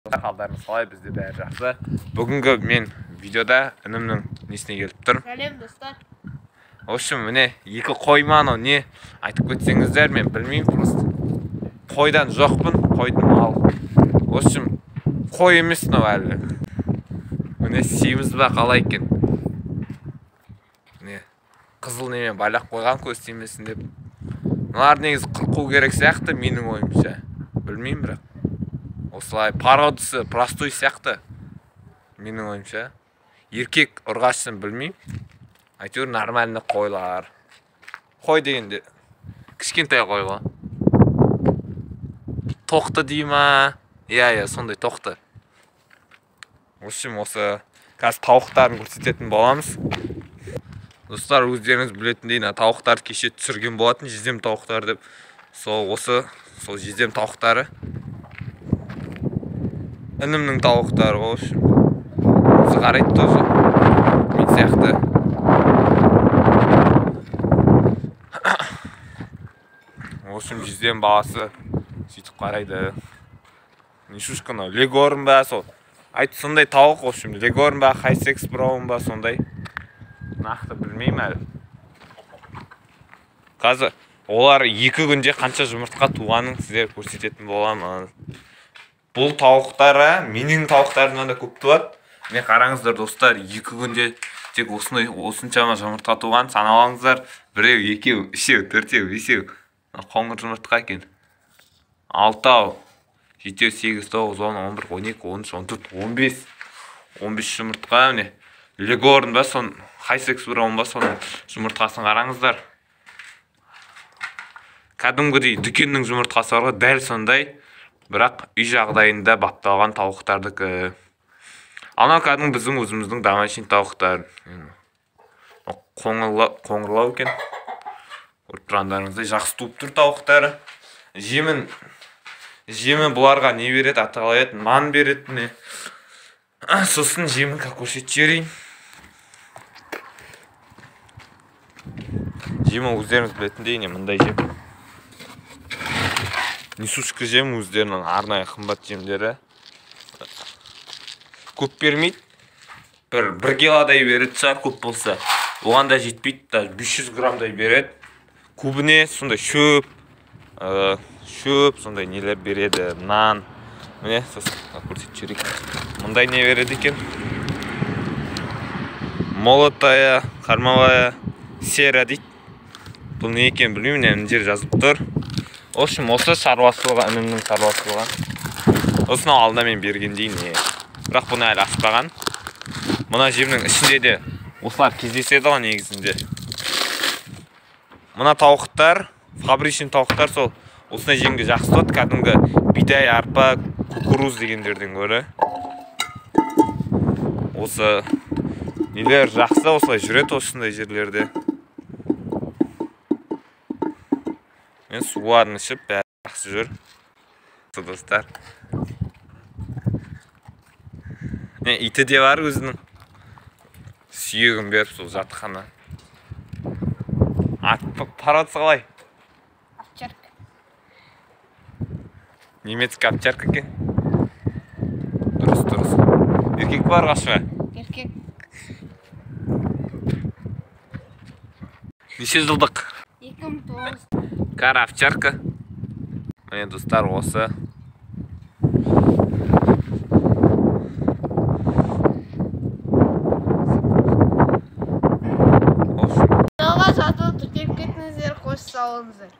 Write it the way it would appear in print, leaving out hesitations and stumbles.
Қалдарыңыз қалай, бізде бәрі жақсы. Бүгінгі мен видеода інімнің несіне келіп тұрмын. Сәлем достар. В общем, міне екі қойманы не айтып кетсеңіздер, мен білмеймін, просто қойдан жоқпын, қойдың мал. В общем, қой емес мынау әлі. Міне сейміз ба қалай екен. Міне қызыл немен байлақ қойған көз тимесін деп. Мыналар негізі қырқу керек сияқты менің ойымша. Білмеймін бірақ. Осылай пародысы простой сияқты менің ойымша. Еркек ұрғашын білмеймін. Әйтеуір нормальный қойлар. Қой дегенде кішкентай қой ғой. Тоқты дей ма? Иә, сондай тоқты. В общем, осы қазір тауықтарын көрсететін боламыз. Достар, өздеріңіз білетіндей, тауықтарды кеше түсірген болатын, жездем тауықтар деп. Сол жездем тауықтары. Інімнің тауықтары ғой, в общем. Өзі қарайды тоже. Мен сияқты. В общем, жездем баласы сөйтіп қарайды. Нешушканы, легорын ба, сол. Айты сондай тауық, в общем, легорын ба, хайсекс броуын ба, сондай. Нақты білмеймін әлі. Қазір олар 2 күнде қанша жұмыртқа туғанын сіздер көрсететін боламын. Бұл тауықтары, менің тауықтарымнан да көп туады. Мен қараңыздар достар, 2 күнде тек осыншама жұмыртқа туған, саналаңыздар. 1, 2, 3, 4, 5. Қоңыр жұмыртқа екен. 6, 7, 8, 9, 10, 11, 12, 13, 14, 15. 15 жұмыртқа, міне. Легорын ба, сон хайсекс броуын ба, соның жұмыртқасын қараңыздар. Кәдімгідей дүкеннің жұмыртқасы бар ғой, дәл сондай. Бірақ үй жағдайында бапталған тауықтардікі. Анау кәдімгі біздің өзіміздің домашний тауықтар. Қоңырлау екен. Көріп тұрғандарыңыздай жақсы туып тұр тауықтары. Жемін бұларға не береді, аталайды, нан береді. Сосын жемін көрсетіп жіберейін. Жемін өздеріңіз білетіндей, мындай жем. Несушка жем өздерінің арнайы қымбат жемдері. Көп бермейді. 1 килодай береді шығар, көп болса. Оған да жетпейді, 500 граммдай береді. Көбіне сондай шөп, сондай нелер береді, нан. Міне, сосын көрсетіп жіберейік. Мұндай не береді екен? Молотая, қармалая, сера дейді. Бұл не екен білмеймін, мына жер жазып тұр. В общем, осы шаруашылығы, інімнің шаруашылығы. Осыны алда мен бергендейін. Бірақ бұны әлі ашпаған. Мұна жемнің ішінде де осылар кездеседі ғой негізінде. Мұна тауықтар, фабричный тауықтар, сол осындай жемге жақсы туады. Кәдімгі бидай, арпа, кукуруз дегендерден гөрі. Осы нелер жақсы, осылай жүреді осындай жерлерде. Мен суарын ішіп, бәрі жақсы жүр. Достар. Иті де бар өзінің. Сүйегін беріп, сол жатқаны. Пародысы қалай? Овчарка. Немецкий овчарка екен. Дұрыс. Еркек бар қашыға? Еркек. Неше жылдық? 2009. Кара овчарка. Міне достар, осы. Каналға жатып тіркеліп кетіңіздер, қош салыңыздар.